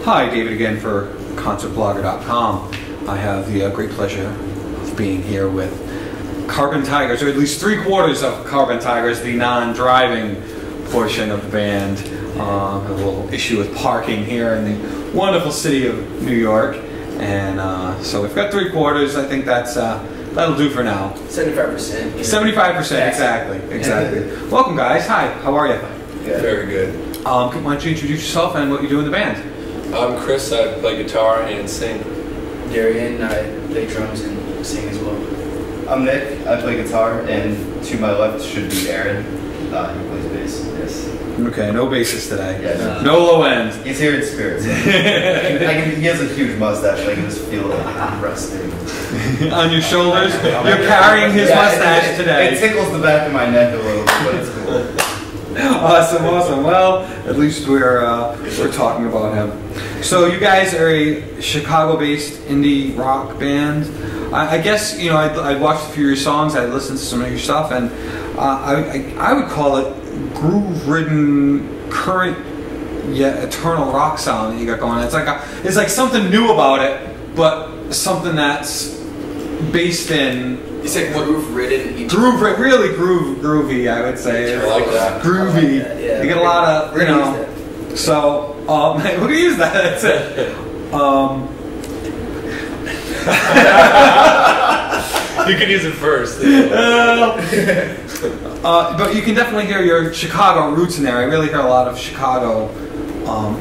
Hi, David again for ConcertBlogger.com. I have the great pleasure of being here with Carbon Tigers, or at least 3/4 of Carbon Tigers, the non-driving portion of the band. A little issue with parking here in the wonderful city of New York, and so we've got 3/4. I think that'll do for now. 75%. 75%, exactly. Welcome, guys. Hi, how are you? Good. Very good. Why don't you introduce yourself and what you do in the band? I'm Chris. I play guitar and sing. Darian, I play drums and sing as well. I'm Nick. I play guitar, and to my left should be Aaron. He plays bass. Yes. Okay, no bassist today. Yeah, no low end. He's here in spirit. So. He has a huge mustache. I can just feel it resting on your shoulders. You're carrying his mustache today. It tickles the back of my neck a little bit, but it's cool. Awesome. Well, at least we're talking about him. So you guys are a Chicago-based indie rock band. I guess I watched a few of your songs. I listened to some of your stuff, and I would call it groove-ridden, current yet eternal rock sound that you got going on. It's like something new about it, but something that's based in. You said groove-ridden? Really groovy, I would say. I like that. Groovy. Yeah, You get a lot of, So, we're going to use that. That's it. You can use it first. But you can definitely hear your Chicago roots in there. I really hear a lot of Chicago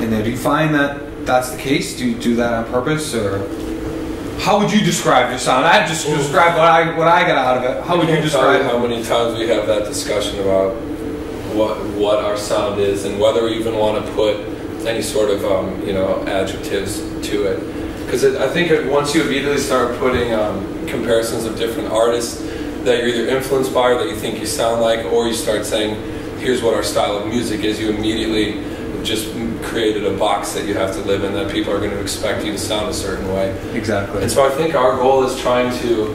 in there. Do you find that that's the case? Do you do that on purpose, or how would you describe your sound? I've just described what I got out of it. How would you describe how many times we have that discussion about what our sound is and whether we even want to put any sort of adjectives to it? Because I think once you immediately start putting comparisons of different artists that you're either influenced by or that you think you sound like, or you start saying, here's what our style of music is, you immediately just created a box that you have to live in, that people are going to expect you to sound a certain way. Exactly. And so I think our goal is trying to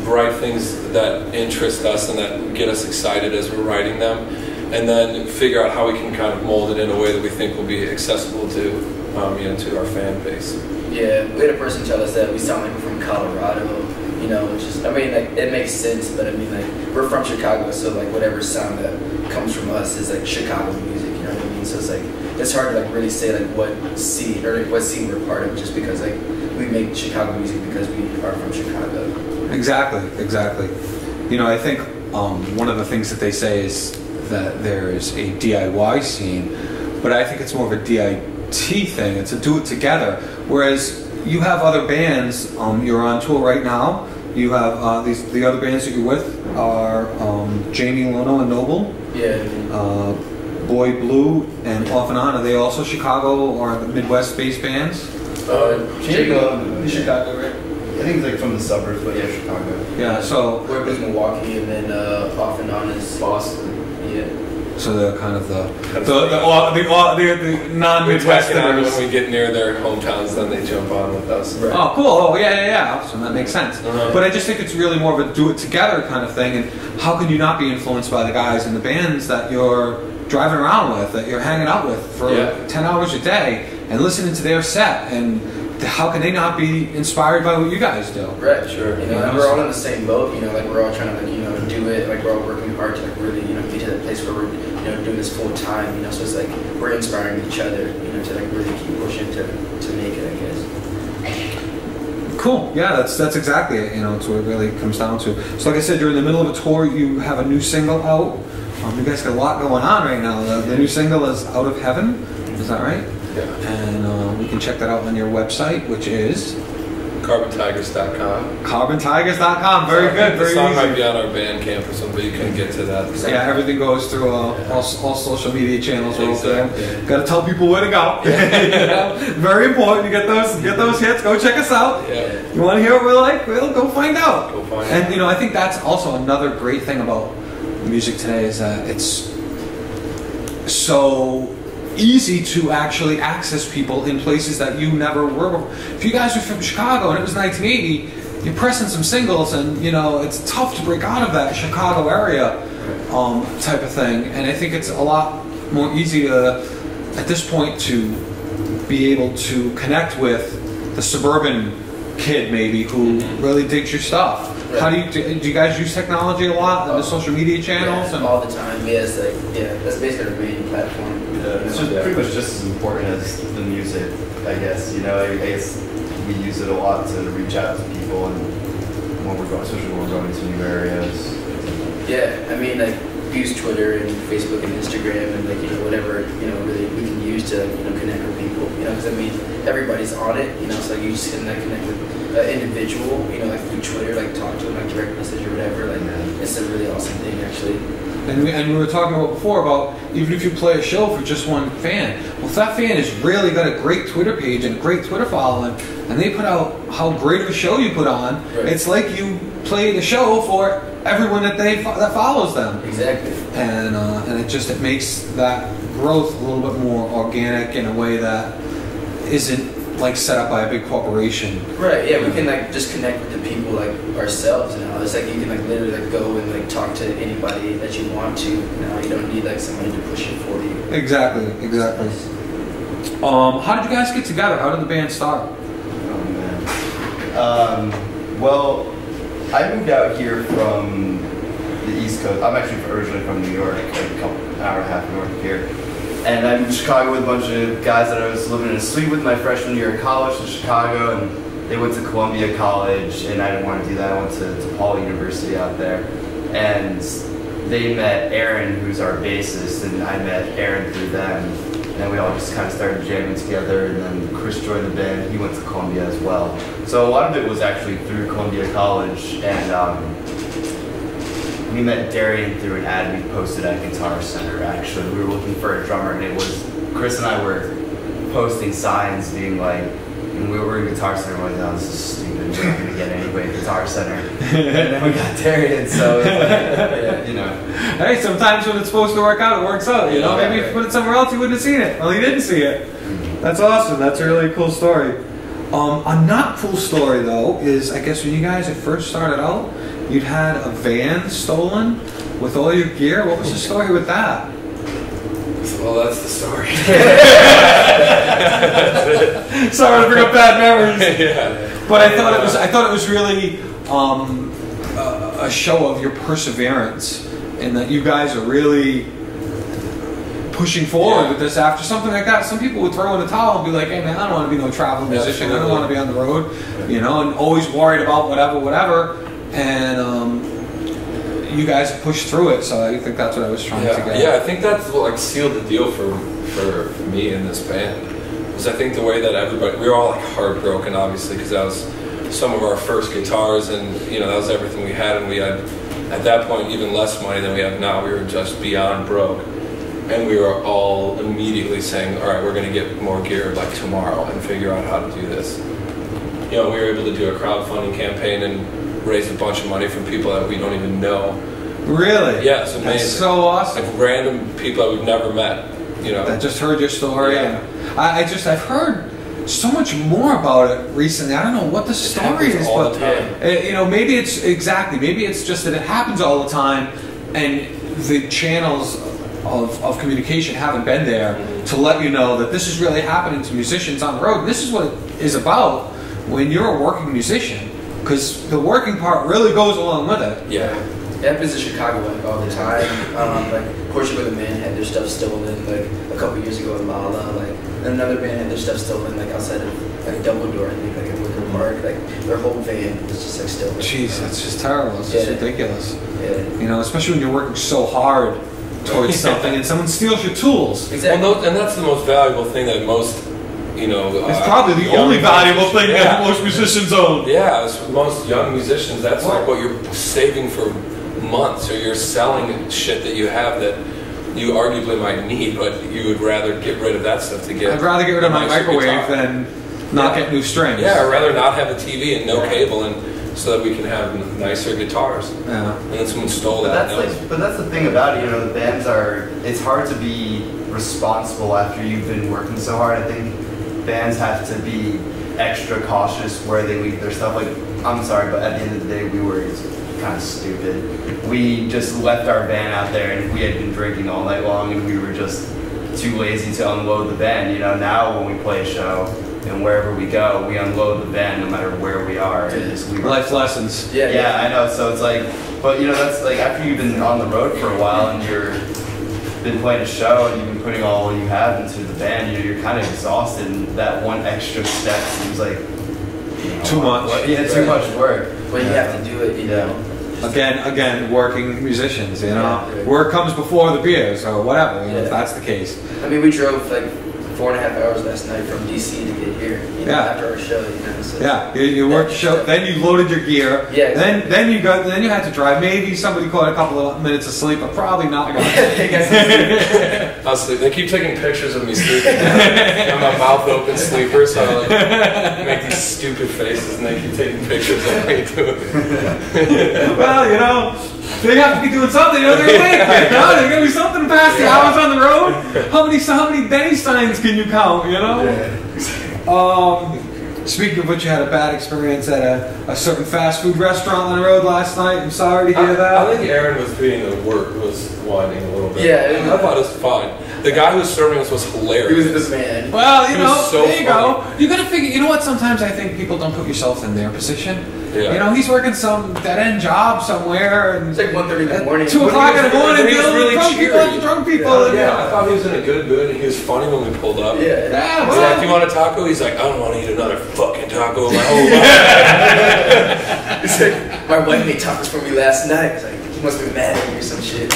write things that interest us and that get us excited as we're writing them, and then figure out how we can kind of mold it in a way that we think will be accessible to to our fan base. Yeah, we had a person tell us that we sound like we're from Colorado. It makes sense, but we're from Chicago, so whatever sound that comes from us is Chicago music, you know what I mean? So it's hard to really say what scene we're part of, just because we make Chicago music because we are from Chicago. Exactly. I think one of the things that they say is that there is a DIY scene, but I think it's more of a DIT thing. It's a do it together. Whereas you have other bands, you're on tour right now. You have the other bands that you're with are Jamie Lono and Noble. Yeah. Boy Blue and Off and On. Are they also Chicago or the Midwest-based bands? Chicago, right? I think it's from the suburbs, but yeah, Chicago. Yeah. So Boy Blue's Milwaukee, and then Off and On is Boston. Yeah. So they're kind of the non-Midwesterners. When we get near their hometowns, then they jump on with us. Right. Oh, cool. Oh, yeah. So that makes sense. But I just think it's really more of a do-it-together kind of thing. And how can you not be influenced by the guys in the bands that you're driving around with, that you're hanging out with for 10 hours a day and listening to their set? And how can they not be inspired by what you guys do? Right, sure. We're all in the same boat. We're all trying to do it. We're all working hard to really get to that place where we're doing this full time. So it's we're inspiring each other. To really keep pushing to make it, I guess. Cool. Yeah, that's exactly it. It's what it really comes down to. So like I said, you're in the middle of a tour. You have a new single out. You guys got a lot going on right now. The new single is Out of Heaven. Is that right? Yeah. And we can check that out on your website, which is CarbonTigers.com. CarbonTigers.com. Very good. Very The song easy. might be on our Bandcamp or something, but you couldn't get to that. Yeah, everything goes through all social media channels. Exactly. Got to tell people where to go. Very important. You get those hits. Go check us out. Yeah. You want to hear what we're like? Well, go find out. Go find And out. I think that's also another great thing about music today is that it's so easy to actually access people in places that you never were before. If you guys were from Chicago and it was 1980, you're pressing some singles, and it's tough to break out of that Chicago area type of thing. And I think it's a lot more easy at this point to be able to connect with the suburban kid maybe who really digs your stuff. Right. How do you guys use technology a lot, the social media channels? Yeah, and all the time. Yeah, it's like, yeah, that's basically our main platform. It's just pretty much just as important as the music, I guess. You know, I guess we use it a lot to reach out to people, and when we're going, especially when we're going to new areas. Yeah, I mean, like, we use Twitter and Facebook and Instagram and, like, you know, whatever, you know, really we can use to, you know, connect with people, you know, because, I mean, everybody's on it, you know, so, like, you just can, like, connect with an individual, you know, like, through Twitter, like, talk to them, like, direct message or whatever, like, it's a really awesome thing, actually. And we were talking about before about even if you play a show for just one fan, well, if that fan has really got a great Twitter page and a great Twitter following, and they put out how great of a show you put on, right. It's like you played a show for everyone that that follows them. Exactly. And it makes that growth a little bit more organic in a way that isn't like set up by a big corporation. Right, yeah, we can like just connect with the people like ourselves, you know. It's like you can like literally like go and like talk to anybody that you want to, you know. You don't need like somebody to push it for you. Exactly. How did you guys get together? How did the band start? Oh man. Well, I moved out here from the East Coast. I'm actually originally from New York, like an hour and a half north of here. And I'm in Chicago with a bunch of guys that I was living in a suite with my freshman year of college in Chicago, and they went to Columbia College, and I didn't want to do that. I went to Paul University out there. And they met Aaron, who's our bassist, and I met Aaron through them. And we all just kind of started jamming together, and then Chris joined the band. He went to Columbia as well. So a lot of it was actually through Columbia College, and we met Darian through an ad we posted at Guitar Center, actually. We were looking for a drummer, and it was, Chris and I were posting signs being like, and we were in Guitar Center, we're like, oh, this is stupid, we're not going to get anybody at Guitar Center. And then we got Darian, so, yeah, you know. Hey, sometimes when it's supposed to work out, it works out, you know? Maybe if you put it somewhere else, you wouldn't have seen it. Well, you didn't see it. That's awesome. That's a really cool story. A not cool story, though, is, I guess when you guys had first started out, you'd had a van stolen with all your gear. What was the story with that? Well, that's the story. Sorry to bring up bad memories. Yeah. But I thought it was really a show of your perseverance, and that you guys are really pushing forward with this after something like that. Some people would throw in the towel and be like, hey man, I don't want to be no traveling musician. I don't want to be on the road, you know, and always worried about whatever. And you guys pushed through it, so I think that's what I was trying to get. Yeah, I think that's what like sealed the deal for me in this band. Because I think the way that everybody, we were all like heartbroken, obviously, because that was some of our first guitars, and you know that was everything we had, and we had at that point even less money than we have now. We were just beyond broke. And we were all immediately saying, all right, we're going to get more gear like tomorrow and figure out how to do this. You know, we were able to do a crowdfunding campaign and raise a bunch of money from people that we don't even know. Really? Yeah, it's amazing. That's so awesome. Like random people that we've never met, you know. That just heard your story. Yeah. And I've heard so much more about it recently. I don't know what the story is, all but the time. You know, maybe it's just that it happens all the time, and the channels of communication haven't been there to let you know that this is really happening to musicians on the road. And this is what it is about when you're a working musician, because the working part really goes along with it. Yeah. It happens in Chicago like all the time. Like Portia with the Man had their stuff stolen like a couple years ago in Lala. Like another band had their stuff stolen like outside of like Dumbledore, I think, like in Wicker Park. Like their whole van was just like stolen. Jeez, that's just terrible. It's just ridiculous. Yeah. You know, especially when you're working so hard towards something and someone steals your tools. Exactly. Well, and that's the most valuable thing that most, you know... It's probably the only valuable thing that most musicians own. Yeah, it's most young musicians, that's like what you're saving for months, or you're selling shit that you have that you arguably might need, but you would rather get rid of that stuff to get... I'd rather get rid of my microwave than not get new strings. Yeah, I'd rather not have a TV and no cable, and so that we can have nicer guitars. Yeah. And then someone stole But that. but that's the thing about it, you know, the bands are, it's hard to be responsible after you've been working so hard. I think bands have to be extra cautious where they leave their stuff. Like, I'm sorry, but at the end of the day, we were kind of stupid. We just left our van out there, and we had been drinking all night long, and we were just too lazy to unload the band. You know, now when we play a show and wherever we go, we unload the band no matter where we are. And just leave Life lessons. Yeah, I know. So it's like, but you know, that's like after you've been on the road for a while and been playing a show and you've been putting all you have into the band, you know, you're kind of exhausted, and that one extra step seems like Too much. Yeah, too much work. But you have to do it, you know. Again, working musicians, you know. Yeah. Work comes before the beers or whatever, you know, if Yeah. that's the case. I mean, we drove like 4.5 hours last night from DC to get here. You know, Yeah. After our show, you know. So Yeah, you worked the show, then you loaded your gear. Yeah, exactly. Then you had to drive. Maybe somebody caught a couple of minutes of sleep, but probably not much. I'll sleep. They keep taking pictures of me sleeping. I'm a mouth open sleeper, so I like make these stupid faces, and they keep taking pictures of me doing it. Well, you know, they have to be doing something every week. You know, there's gonna be something past the hours on the road. How many Denny signs can you count? You know. Speaking of which, you had a bad experience at a certain fast food restaurant on the road last night. I'm sorry to hear that. I think Aaron was was whining a little bit. Yeah, I thought it was fine. The guy who was serving us was hilarious. He was the man. Well, you It was know, so there you funny. go. You gotta figure. You know what? Sometimes I think people don't put yourself in their position. Yeah. You know, he's working some dead-end job somewhere, and It's like 1:30 in the morning. 2 o'clock in the morning, He was dealing really with drunk people, cheery. drunk people. Yeah, I thought he was in a good mood, and he was funny when we pulled up. Yeah. Yeah, He's well, like, "Do you want a taco?" He's like, "I don't want to eat another fucking taco in my whole life." He's like, my wife made tacos for me last night. He's like, he must be mad at me or some shit.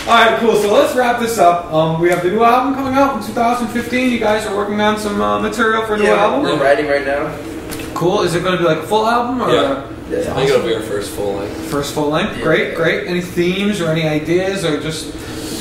all right, cool. So let's wrap this up. We have the new album coming out in 2015. You guys are working on some material for a new album. We're writing right now. Cool. Is it going to be like a full album or Yeah. Yeah. I think it'll be our first full length. first full length? Yeah. Great, great. Any themes or any ideas, or just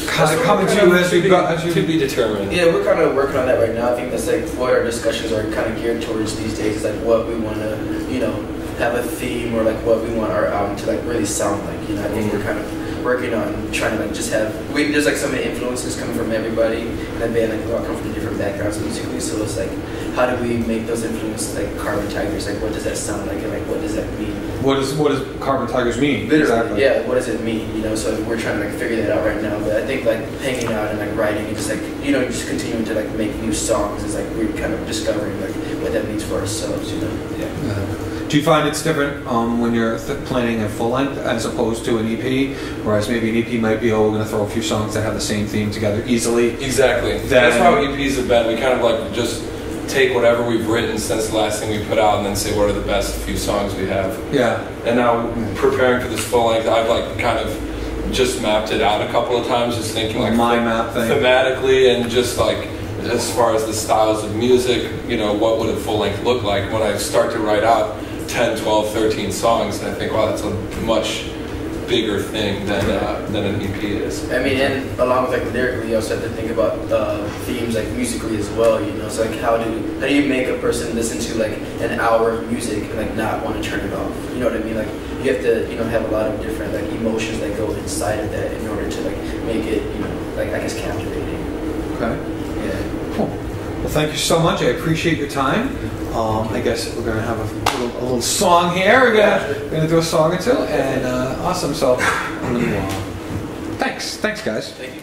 kind of coming to you as you go? As To you be determined. Yeah, we're kind of working on that right now. I think that's like what our discussions are kind of geared towards these days. Is like what we want to, you know, have a theme, or like what we want our album to like really sound like. You know, I think we're kind of working on trying to like just have. There's like so many influences coming from everybody, and then band like we all come from different backgrounds musically. So it's like, how do we make those influences like Carbon Tigers? Like, what does that sound like, and like what does that mean? what does Carbon Tigers mean? Literally, Exactly. yeah. What does it mean? You know, so we're trying to like figure that out right now. But I think like hanging out and like writing and just like just continuing to like make new songs is like we're kind of discovering like what that means for ourselves. You know. Yeah. Do you find it's different when you're planning a full length as opposed to an EP? Whereas maybe an EP might be, we're going to throw a few songs that have the same theme together easily. Exactly. That's how EPs have been. We kind of like just take whatever we've written since the last thing we put out, and then say what are the best few songs we have. Yeah. And now preparing for this full length, I've like kind of just mapped it out a couple of times, just thinking like Mind map thing. thematically, and just like as far as the styles of music, you know, what would a full length look like when I start to write out 10, 12, 13 songs, and I think, wow, that's a much bigger thing than an EP is. I mean, and along with like lyrically, you also have to think about themes like musically as well. You know, so like how do you make a person listen to like an hour of music and like not want to turn it off? You know what I mean? Like you have to have a lot of different like emotions that go inside of that in order to like make it like I guess captivating. Okay. Yeah. Cool. Well, thank you so much. I appreciate your time. I guess we're gonna have a little song here. We're gonna do a song or two, and awesome. So I'm gonna thanks guys. Thank you.